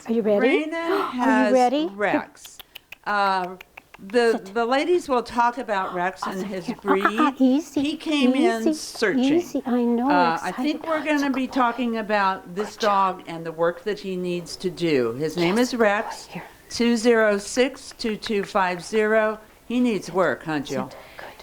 Are you ready? Raina Are has you ready? Rex. The ladies will talk about Rex and his Here. breed. Easy. He came in easy, searching. Easy. I know. I think we're going to be talking about this dog and the work that he needs to do. His name is Rex. 206-2250. He needs work, huh, Jill?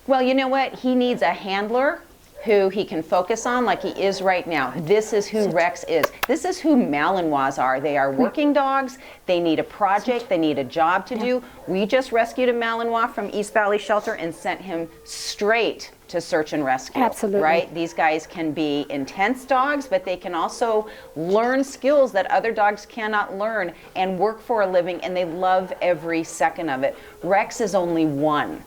Well, you know what? He needs a handler who he can focus on like he is right now. This is who Rex is. This is who Malinois are. They are working dogs. They need a project. They need a job to do. We just rescued a Malinois from East Valley Shelter and sent him straight to search and rescue. Absolutely. Right? These guys can be intense dogs, but they can also learn skills that other dogs cannot learn and work for a living, and they love every second of it. Rex is only one.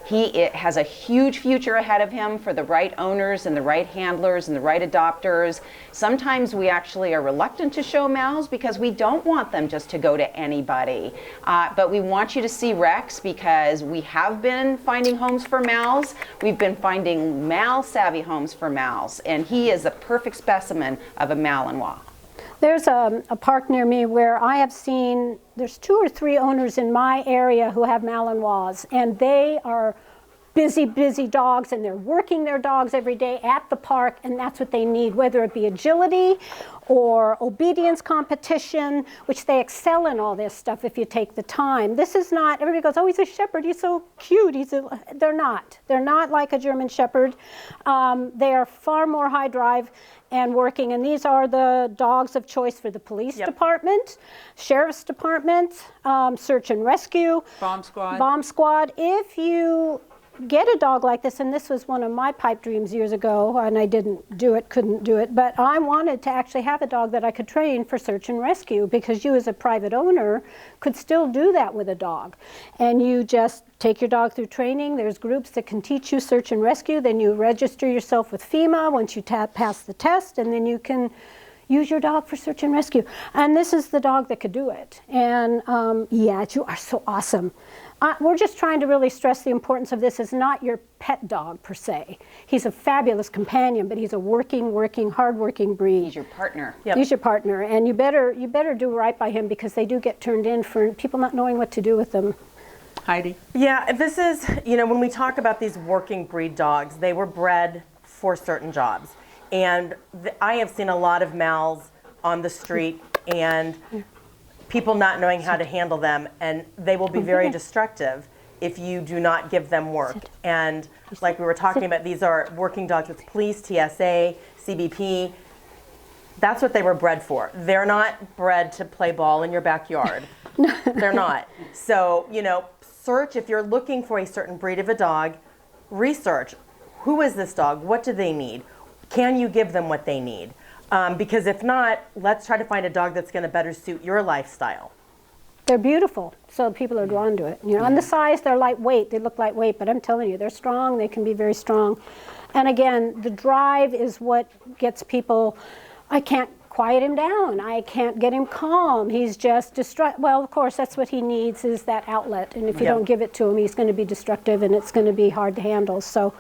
It has a huge future ahead of him for the right owners and the right handlers and the right adopters. Sometimes we actually are reluctant to show Mals because we don't want them just to go to anybody. But we want you to see Rex because we have been finding homes for Mals. We've been finding Mal-savvy homes for Mals, and he is a perfect specimen of a Malinois. There's a park near me where I have seen, there's 2 or 3 owners in my area who have Malinois, and they are busy dogs, and they're working their dogs every day at the park, and that's what they need, whether it be agility or obedience competition, which they excel in all this stuff if you take the time. This is not, everybody goes, oh, he's a shepherd, he's so cute. They're not. They're not like a German shepherd. They are far more high drive and working, and these are the dogs of choice for the police department, sheriff's department, search and rescue, Bomb squad. Bomb squad. If you get a dog like this, and this was one of my pipe dreams years ago, and I couldn't do it, but I wanted to actually have a dog that I could train for search and rescue, because you as a private owner could still do that with a dog. And you just take your dog through training. There's groups that can teach you search and rescue. Then you register yourself with FEMA once you pass the test, and then you can use your dog for search and rescue. And this is the dog that could do it. And yeah, you are so awesome. We're just trying to really stress the importance of this as not your pet dog per se. He's a fabulous companion, but he's a working, hard-working breed. He's your partner. He's your partner, and you better do right by him, because they do get turned in for people not knowing what to do with them. Heidi? Yeah, this is, when we talk about these working breed dogs, they were bred for certain jobs. And I have seen a lot of Mals on the street and people not knowing how to handle them, and they will be very destructive if you do not give them work. And like we were talking about, these are working dogs with police, TSA, CBP. That's what they were bred for. They're not bred to play ball in your backyard. They're not. So, search, if you're looking for a certain breed of a dog, research. Who is this dog? What do they need? Can you give them what they need? Because if not, let's try to find a dog that's going to better suit your lifestyle. They're beautiful, so people are drawn to it. On the size, they're lightweight. They look lightweight, but I'm telling you, they're strong. They can be very strong. And again, the drive is what gets people, I can't quiet him down. I can't get him calm. He's just destructive. Well, of course, that's what he needs, is that outlet. And if you don't give it to him, he's going to be destructive, and it's going to be hard to handle. So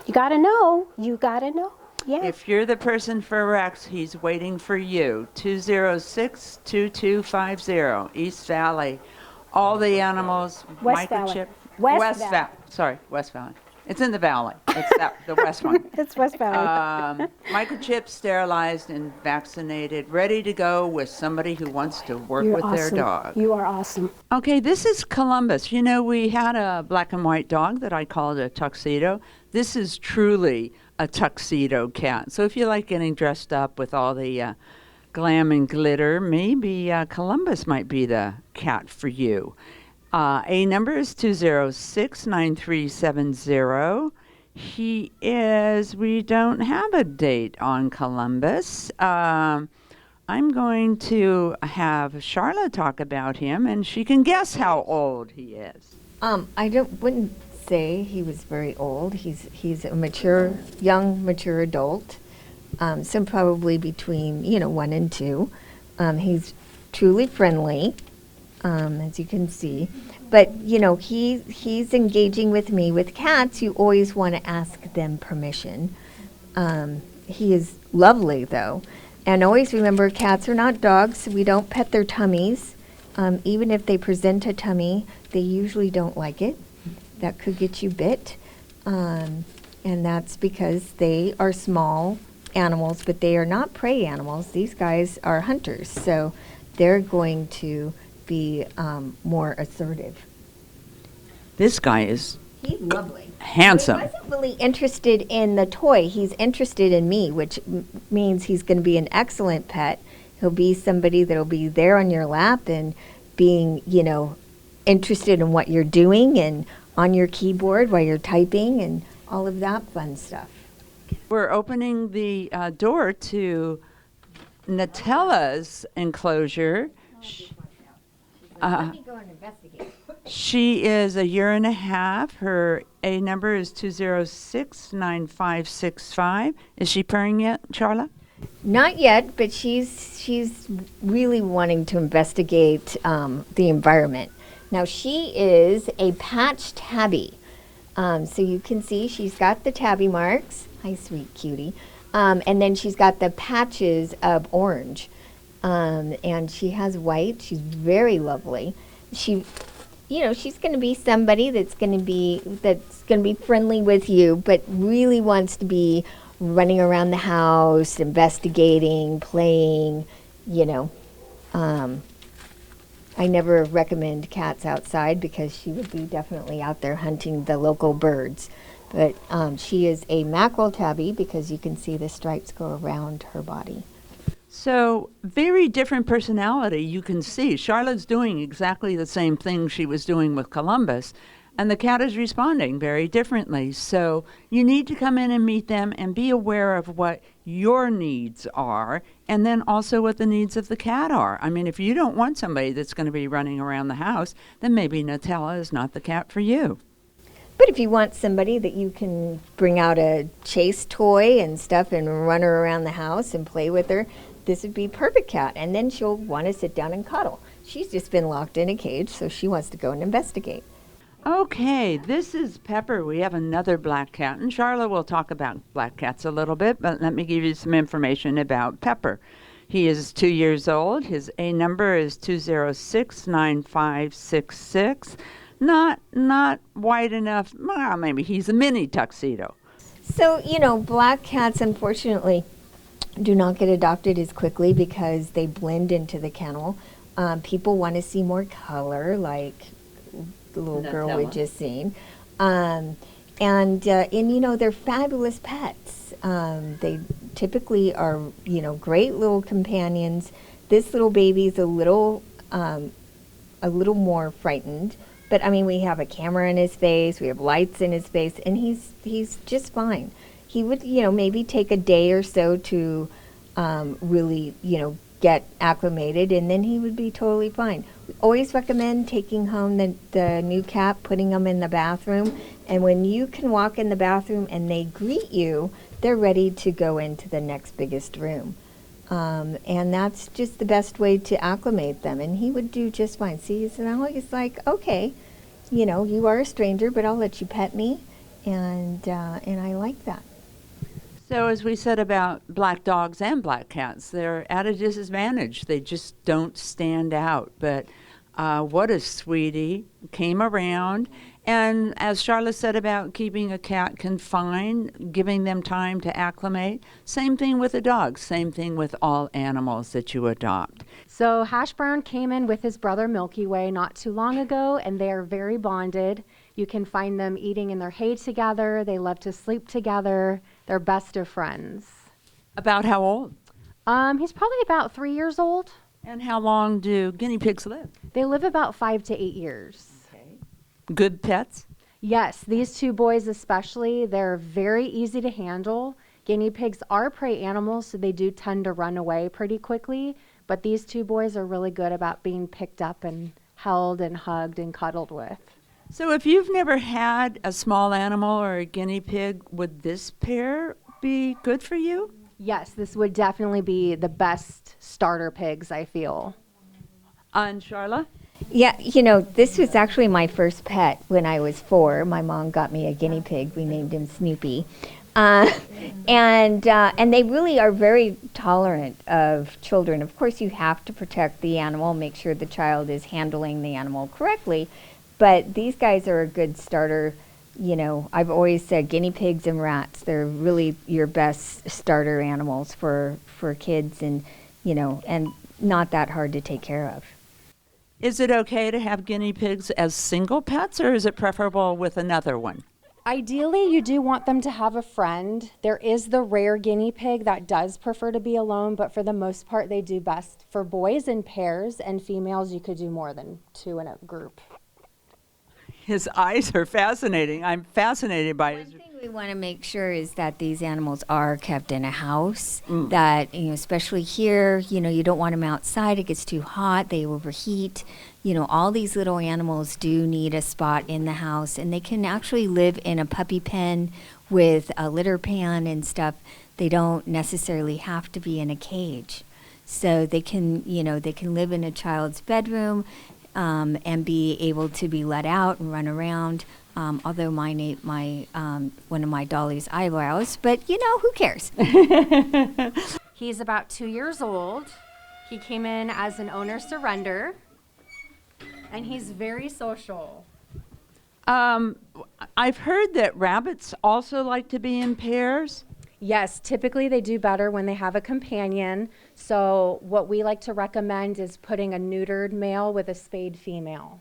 you got to know. You got to know. Yeah. If you're the person for Rex, he's waiting for you. 206-2250, East Valley. All the animals, West Valley. microchip. West Valley. Sorry, West Valley. It's in the valley. It's the west one. It's West Valley. Microchipped, sterilized, and vaccinated, ready to go with somebody who wants to work You're with awesome. their dog. You are awesome. Okay, this is Columbus. We had a black and white dog that I called a tuxedo. This is truly a tuxedo cat. So if you like getting dressed up with all the glam and glitter, maybe Columbus might be the cat for you. A number is 206-9370. We don't have a date on Columbus. I'm going to have Charla talk about him, and she can guess how old he is. Wouldn't say he was very old. He's a young mature adult. So probably between 1 and 2. He's truly friendly, as you can see. But he's engaging with me. With cats, you always want to ask them permission. He is lovely, though. And always remember, cats are not dogs. We don't pet their tummies. Even if they present a tummy, they usually don't like it. That could get you bit. And that's because they are small animals, but they are not prey animals. These guys are hunters, so they're going to be more assertive. This guy is He's lovely. handsome. He wasn't really interested in the toy. He's interested in me, which means he's going to be an excellent pet. He'll be somebody that'll be there on your lap and being, interested in what you're doing and on your keyboard while you're typing and all of that fun stuff. We're opening the door to Nutella's enclosure. Let me go and investigate. She is a year and a half. Her A number is 206-9565. Is she purring yet, Charla? Not yet, but she's really wanting to investigate the environment. Now she is a patch tabby, so you can see she's got the tabby marks. Hi, sweet cutie, and then she's got the patches of orange, and she has white. She's very lovely. She's going to be somebody that's going to be friendly with you, but really wants to be running around the house, investigating, playing, I never recommend cats outside because she would be definitely out there hunting the local birds. But she is a mackerel tabby because you can see the stripes go around her body. So, very different personality, you can see. Charlotte's doing exactly the same thing she was doing with Columbus, and the cat is responding very differently. So, you need to come in and meet them and be aware of what your needs are, and then also what the needs of the cat are. I mean, if you don't want somebody that's going to be running around the house, then maybe Nutella is not the cat for you. But if you want somebody that you can bring out a chase toy and stuff and run her around the house and play with her, this would be perfect cat. And then she'll want to sit down and cuddle. She's just been locked in a cage, so she wants to go and investigate. Okay, this is Pepper. We have another black cat, and Charlotte will talk about black cats a little bit, but let me give you some information about Pepper. He is 2 years old. His A number is 206-9566. Not wide enough. Well, maybe he's a mini tuxedo. So, black cats, unfortunately, do not get adopted as quickly because they blend into the kennel. People want to see more color, like the little girl we just seen. And they're fabulous pets. They typically are, great little companions. This little baby's a little more frightened. But we have a camera in his face, we have lights in his face, and he's just fine. He would, maybe take a day or so to really, get acclimated, and then he would be totally fine. We always recommend taking home the new cat, putting them in the bathroom, and when you can walk in the bathroom and they greet you, they're ready to go into the next biggest room. And that's just the best way to acclimate them, and he would do just fine. See, so now he's like, okay, you are a stranger, but I'll let you pet me, and I like that. So as we said about black dogs and black cats, they're at a disadvantage. They just don't stand out. But what a sweetie, came around. And as Charlotte said about keeping a cat confined, giving them time to acclimate, same thing with a dog, same thing with all animals that you adopt. So Hash Brown came in with his brother Milky Way not too long ago, and they are very bonded. You can find them eating in their hay together. They love to sleep together. They're best of friends. About how old? He's probably about 3 years old. And how long do guinea pigs live? They live about 5 to 8 years. Good pets? Yes, these two boys especially, they're very easy to handle. Guinea pigs are prey animals, so they do tend to run away pretty quickly. But these two boys are really good about being picked up and held and hugged and cuddled with. So if you've never had a small animal or a guinea pig, would this pair be good for you? Yes, this would definitely be the best starter pigs, I feel. And Charla? Yeah, this was actually my first pet when I was 4. My mom got me a guinea pig. We named him Snoopy. And they really are very tolerant of children. Of course, you have to protect the animal, make sure the child is handling the animal correctly, but these guys are a good starter. You know, I've always said guinea pigs and rats, they're really your best starter animals for kids, and, you know, and not that hard to take care of. Is it okay to have guinea pigs as single pets, or is it preferable with another one? Ideally, you do want them to have a friend. There is the rare guinea pig that does prefer to be alone, but for the most part, they do best for boys in pairs, and females, you could do more than 2 in a group. His eyes are fascinating. I'm fascinated by his. One thing we want to make sure is that these animals are kept in a house, that, you know, especially here, you know, you don't want them outside. It gets too hot, they overheat. You know, all these little animals do need a spot in the house, and they can actually live in a puppy pen with a litter pan and stuff. They don't necessarily have to be in a cage. So they can, you know, they can live in a child's bedroom, and be able to be let out and run around. Although mine ate my one of my Dolly's eyebrows, but you know, who cares? He's about 2 years old. He came in as an owner surrender, and he's very social. I've heard that rabbits also like to be in pairs. Yes, typically they do better when they have a companion. So what we like to recommend is putting a neutered male with a spayed female.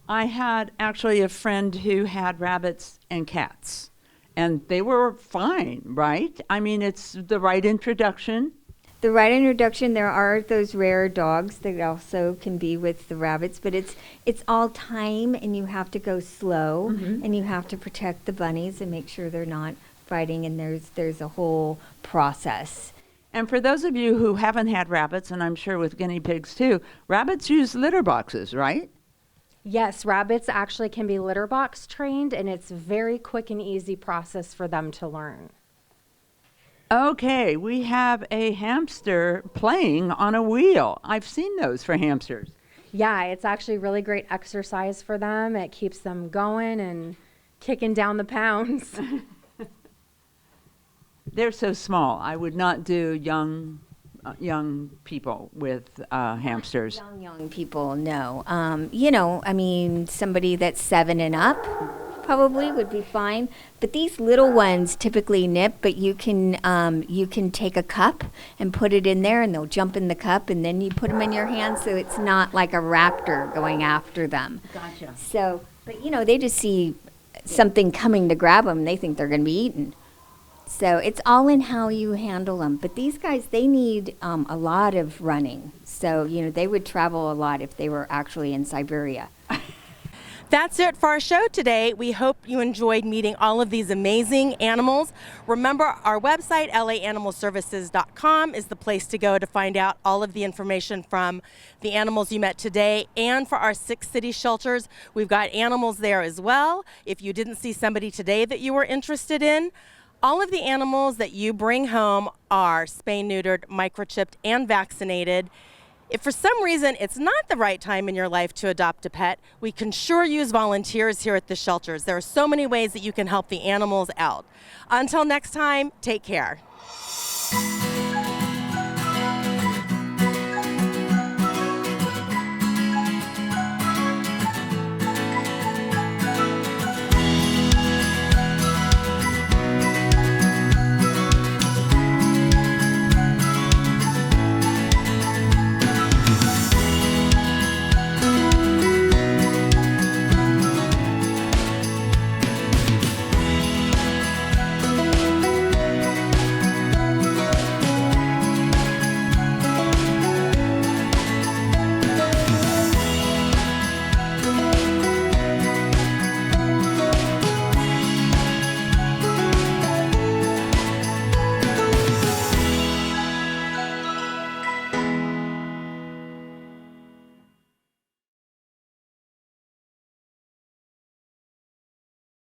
I had actually a friend who had rabbits and cats, and they were fine, right? I mean, it's the right introduction. The right introduction, there are those rare dogs that also can be with the rabbits, but it's all time, and you have to go slow, and you have to protect the bunnies and make sure they're not fighting, and there's a whole process. And for those of you who haven't had rabbits, and I'm sure with guinea pigs too, rabbits use litter boxes, right? Yes, rabbits actually can be litter box trained, and it's a very quick and easy process for them to learn. Okay, we have a hamster playing on a wheel. I've seen those for hamsters. Yeah, it's actually really great exercise for them. It keeps them going and kicking down the pounds. They're so small. I would not do young people with hamsters. Young people, no. You know, I mean, somebody that's 7 and up probably would be fine. But these little ones typically nip, but you can take a cup and put it in there, and they'll jump in the cup, and then you put them in your hand, so it's not like a raptor going after them. Gotcha. So, but you know, they just see something coming to grab them, and they think they're going to be eaten. So it's all in how you handle them. But these guys, they need a lot of running. So, you know, they would travel a lot if they were actually in Siberia. That's it for our show today. We hope you enjoyed meeting all of these amazing animals. Remember, our website, laanimalservices.com, is the place to go to find out all of the information from the animals you met today. And for our 6 city shelters, we've got animals there as well. If you didn't see somebody today that you were interested in, all of the animals that you bring home are spay-neutered, microchipped, and vaccinated. If for some reason it's not the right time in your life to adopt a pet, we can sure use volunteers here at the shelters. There are so many ways that you can help the animals out. Until next time, take care.